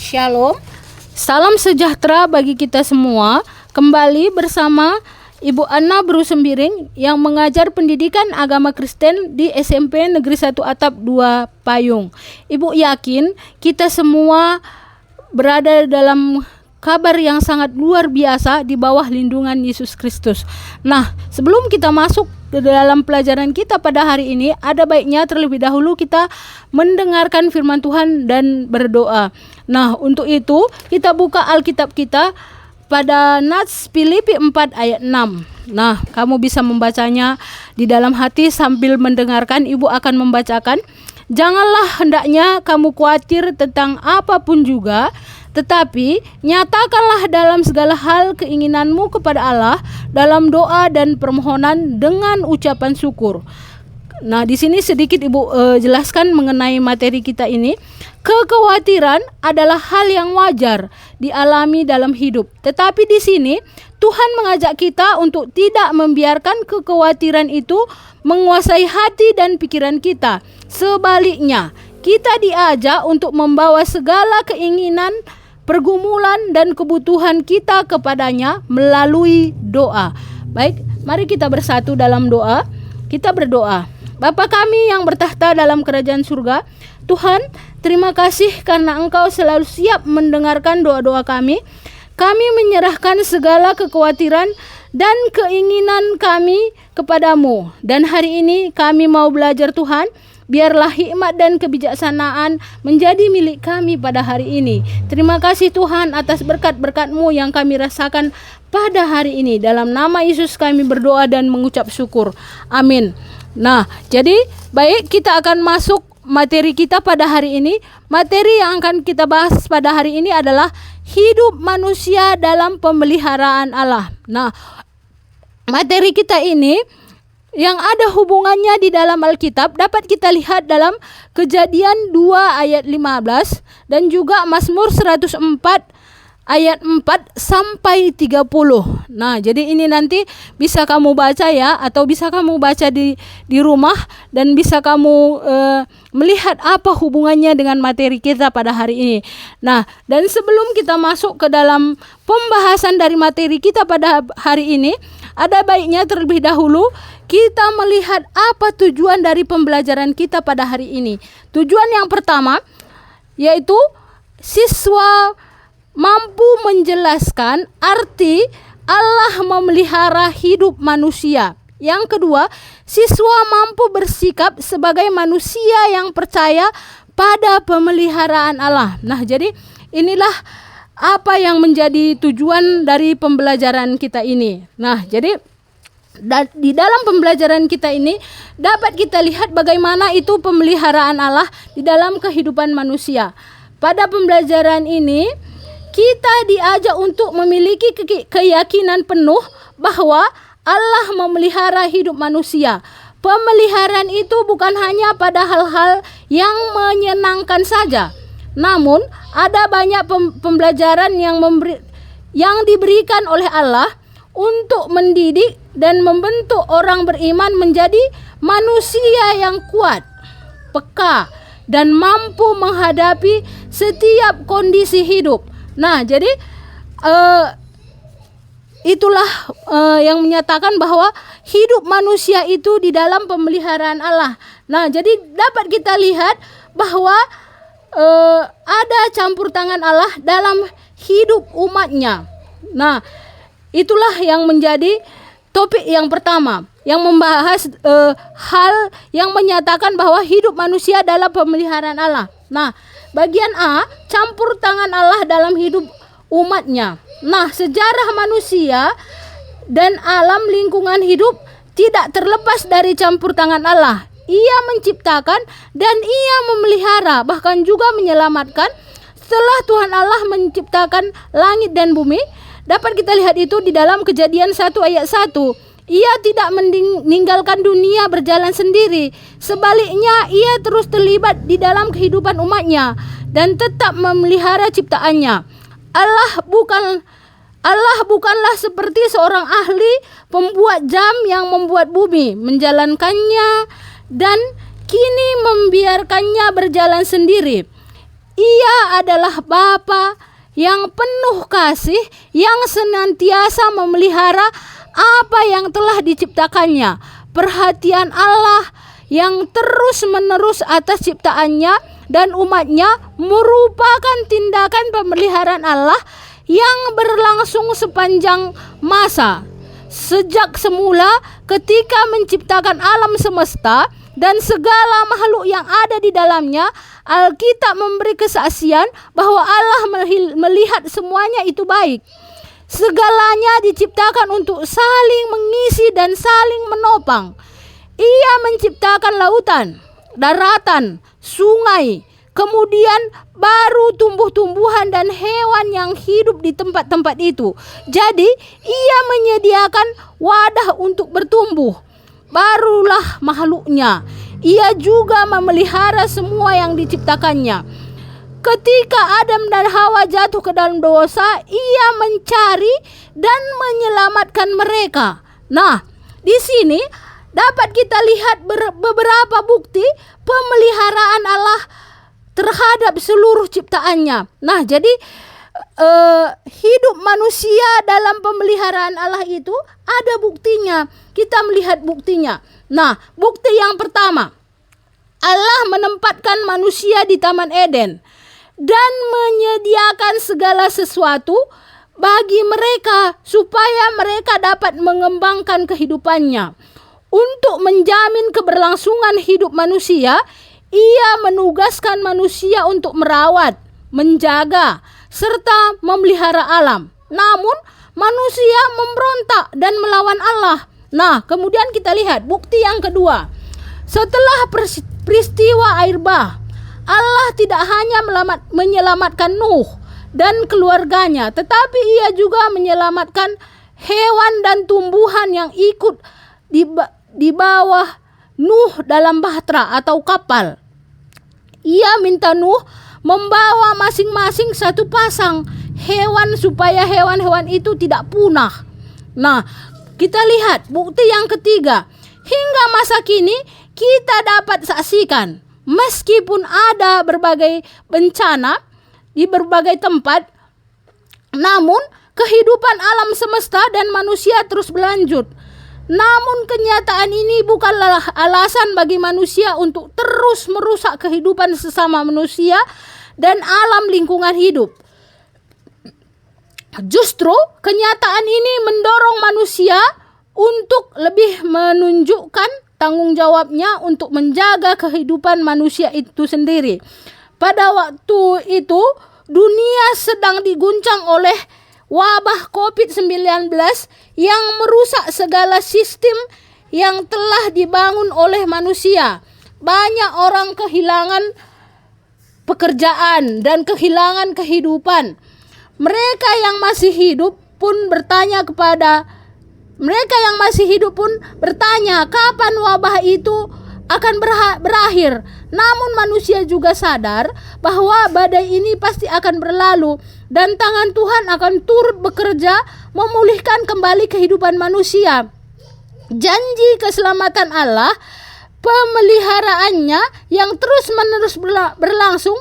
Shalom, salam sejahtera bagi kita semua. Kembali bersama Ibu Anna Bru Sembiring yang mengajar pendidikan agama Kristen di SMP Negeri 1 Atap 2 Payung. Ibu yakin kita semua berada dalam kabar yang sangat luar biasa di bawah lindungan Yesus Kristus. Nah, sebelum kita masuk ke dalam pelajaran kita pada hari ini, ada baiknya terlebih dahulu kita mendengarkan firman Tuhan dan berdoa. Nah, untuk itu kita buka Alkitab kita pada Nats Filipi 4 ayat 6. Nah, kamu bisa membacanya di dalam hati sambil mendengarkan. Ibu akan membacakan. Janganlah hendaknya kamu khawatir tentang apapun juga, tetapi nyatakanlah dalam segala hal keinginanmu kepada Allah dalam doa dan permohonan dengan ucapan syukur. Nah, di sini sedikit Ibu jelaskan mengenai materi kita ini. Kekhawatiran adalah hal yang wajar dialami dalam hidup. Tetapi di sini Tuhan mengajak kita untuk tidak membiarkan kekhawatiran itu menguasai hati dan pikiran kita. Sebaliknya, kita diajak untuk membawa segala keinginan, pergumulan dan kebutuhan kita kepadanya melalui doa. Baik, mari kita bersatu dalam doa. Kita berdoa. Bapa kami yang bertahta dalam kerajaan surga, Tuhan, terima kasih karena Engkau selalu siap mendengarkan doa-doa kami. Kami menyerahkan segala kekhawatiran dan keinginan kami kepadamu. Dan hari ini kami mau belajar Tuhan. Biarlah hikmat dan kebijaksanaan menjadi milik kami pada hari ini. Terima kasih Tuhan atas berkat-berkat-Mu yang kami rasakan pada hari ini. Dalam nama Yesus kami berdoa dan mengucap syukur. Amin. Nah, jadi baik, kita akan masuk materi kita pada hari ini. Materi yang akan kita bahas pada hari ini adalah hidup manusia dalam pemeliharaan Allah. Nah, materi kita ini yang ada hubungannya di dalam Alkitab dapat kita lihat dalam Kejadian 2 ayat 15 dan juga Mazmur 104 ayat 4 sampai 30. Nah, jadi ini nanti bisa kamu baca ya, atau bisa kamu baca di rumah dan bisa kamu melihat apa hubungannya dengan materi kita pada hari ini. Nah, dan sebelum kita masuk ke dalam pembahasan dari materi kita pada hari ini, ada baiknya terlebih dahulu kita melihat apa tujuan dari pembelajaran kita pada hari ini. Tujuan yang pertama yaitu siswa mampu menjelaskan arti Allah memelihara hidup manusia. Yang kedua, siswa mampu bersikap sebagai manusia yang percaya pada pemeliharaan Allah. Nah, jadi inilah apa yang menjadi tujuan dari pembelajaran kita ini. Nah, jadi di dalam pembelajaran kita ini dapat kita lihat bagaimana itu pemeliharaan Allah di dalam kehidupan manusia. Pada pembelajaran ini kita diajak untuk memiliki keyakinan penuh bahwa Allah memelihara hidup manusia. Pemeliharaan itu bukan hanya pada hal-hal yang menyenangkan saja, namun ada banyak pembelajaran yang diberikan oleh Allah untuk mendidik dan membentuk orang beriman menjadi manusia yang kuat, peka, dan mampu menghadapi setiap kondisi hidup. Nah, jadi itulah yang menyatakan bahwa hidup manusia itu di dalam pemeliharaan Allah. Nah, jadi dapat kita lihat bahwa ada campur tangan Allah dalam hidup umatnya. Nah, itulah yang menjadi topik yang pertama yang membahas hal yang menyatakan bahwa hidup manusia dalam pemeliharaan Allah. Nah, bagian A, campur tangan Allah dalam hidup umatnya. Nah, sejarah manusia dan alam lingkungan hidup tidak terlepas dari campur tangan Allah. Ia menciptakan dan Ia memelihara, bahkan juga menyelamatkan. Setelah Tuhan Allah menciptakan langit dan bumi, dapat kita lihat itu di dalam Kejadian 1 ayat 1. Ia tidak meninggalkan dunia berjalan sendiri. Sebaliknya, ia terus terlibat di dalam kehidupan umatnya dan tetap memelihara ciptaannya. Allah bukanlah seperti seorang ahli pembuat jam yang membuat bumi, menjalankannya dan kini membiarkannya berjalan sendiri. Ia adalah Bapa yang penuh kasih, yang senantiasa memelihara apa yang telah diciptakannya. Perhatian Allah yang terus-menerus atas ciptaannya dan umatnya merupakan tindakan pemeliharaan Allah yang berlangsung sepanjang masa. Sejak semula ketika menciptakan alam semesta dan segala makhluk yang ada di dalamnya, Alkitab memberi kesaksian bahwa Allah melihat semuanya itu baik. Segalanya diciptakan untuk saling mengisi dan saling menopang. Ia menciptakan lautan, daratan, sungai, kemudian baru tumbuh-tumbuhan dan hewan yang hidup di tempat-tempat itu. Jadi ia menyediakan wadah untuk bertumbuh. Barulah makhluknya. Ia juga memelihara semua yang diciptakannya. Ketika Adam dan Hawa jatuh ke dalam dosa, ia mencari dan menyelamatkan mereka. Nah, di sini dapat kita lihat beberapa bukti pemeliharaan Allah terhadap seluruh ciptaannya. Nah, jadi hidup manusia dalam pemeliharaan Allah itu ada buktinya. Kita melihat buktinya. Nah, bukti yang pertama, Allah menempatkan manusia di Taman Eden dan menyediakan segala sesuatu bagi mereka supaya mereka dapat mengembangkan kehidupannya. Untuk menjamin keberlangsungan hidup manusia, ia menugaskan manusia untuk merawat, menjaga, serta memelihara alam. Namun, manusia memberontak dan melawan Allah. Nah, kemudian kita lihat bukti yang kedua. Setelah peristiwa air bah, Allah tidak hanya menyelamatkan Nuh dan keluarganya, tetapi ia juga menyelamatkan hewan dan tumbuhan yang ikut di bawah Nuh dalam bahtera atau kapal. Ia minta Nuh membawa masing-masing satu pasang hewan supaya hewan-hewan itu tidak punah. Nah, kita lihat bukti yang ketiga. Hingga masa kini kita dapat saksikan, meskipun ada berbagai bencana di berbagai tempat, namun kehidupan alam semesta dan manusia terus berlanjut. Namun kenyataan ini bukanlah alasan bagi manusia untuk terus merusak kehidupan sesama manusia dan alam lingkungan hidup. Justru kenyataan ini mendorong manusia untuk lebih menunjukkan tanggung jawabnya untuk menjaga kehidupan manusia itu sendiri. Pada waktu itu, dunia sedang diguncang oleh wabah COVID-19 yang merusak segala sistem yang telah dibangun oleh manusia. Banyak orang kehilangan pekerjaan dan kehilangan kehidupan. Mereka yang masih hidup pun bertanya kapan wabah itu akan berakhir. Namun manusia juga sadar bahwa badai ini pasti akan berlalu dan tangan Tuhan akan turut bekerja memulihkan kembali kehidupan manusia. Janji keselamatan Allah, pemeliharaannya yang terus-menerus berlangsung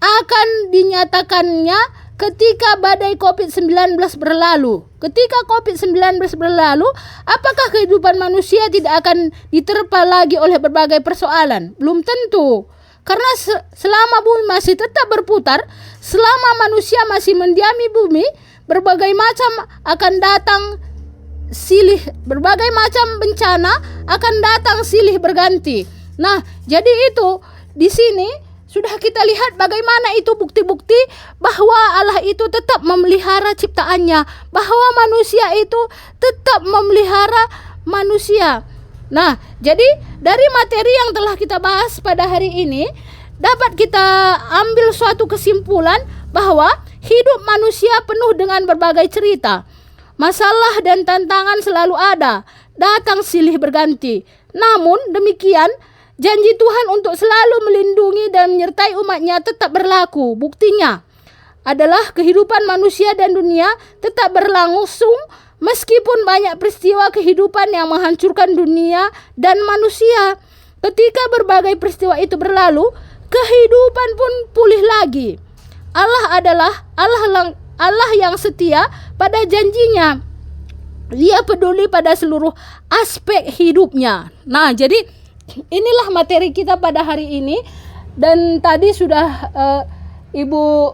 akan dinyatakannya ketika badai COVID-19 berlalu. Ketika COVID-19 berlalu, apakah kehidupan manusia tidak akan diterpa lagi oleh berbagai persoalan? Belum tentu. Karena selama bumi masih tetap berputar, selama manusia masih mendiami bumi, berbagai macam bencana akan datang silih berganti. Nah, jadi itu di sini sudah kita lihat bagaimana itu bukti-bukti bahwa Allah itu tetap memelihara ciptaannya, bahwa manusia itu tetap memelihara manusia. Nah, jadi dari materi yang telah kita bahas pada hari ini, dapat kita ambil suatu kesimpulan bahwa hidup manusia penuh dengan berbagai cerita. Masalah dan tantangan selalu ada, datang silih berganti. Namun demikian, janji Tuhan untuk selalu melindungi dan menyertai umatnya tetap berlaku. Buktinya adalah kehidupan manusia dan dunia tetap berlangsung meskipun banyak peristiwa kehidupan yang menghancurkan dunia dan manusia. Ketika berbagai peristiwa itu berlalu, kehidupan pun pulih lagi. Allah adalah Allah yang setia pada janjinya. Dia peduli pada seluruh aspek hidupnya. Nah, jadi inilah materi kita pada hari ini. Dan tadi sudah Ibu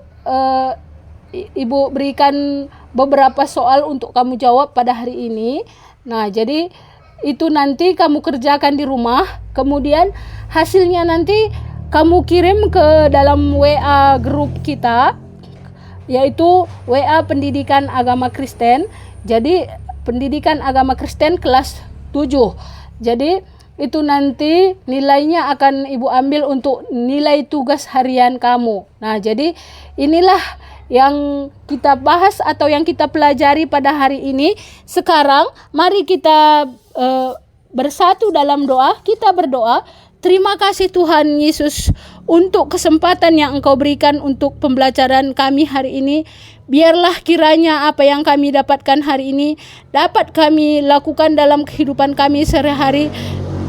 berikan beberapa soal untuk kamu jawab pada hari ini. Nah, jadi itu nanti kamu kerjakan di rumah. Kemudian hasilnya nanti kamu kirim ke dalam WA grup kita, yaitu WA Pendidikan Agama Kristen. Jadi Pendidikan Agama Kristen kelas 7. Jadi itu nanti nilainya akan Ibu ambil untuk nilai tugas harian kamu. Nah, jadi inilah yang kita bahas atau yang kita pelajari pada hari ini. Sekarang mari kita bersatu dalam doa. Kita berdoa. Terima kasih Tuhan Yesus untuk kesempatan yang Engkau berikan untuk pembelajaran kami hari ini. Biarlah kiranya apa yang kami dapatkan hari ini dapat kami lakukan dalam kehidupan kami sehari-hari.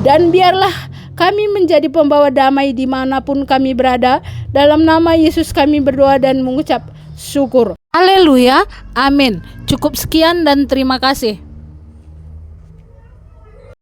Dan biarlah kami menjadi pembawa damai dimanapun kami berada. Dalam nama Yesus kami berdoa dan mengucap syukur. Haleluya. Amin. Cukup sekian dan terima kasih.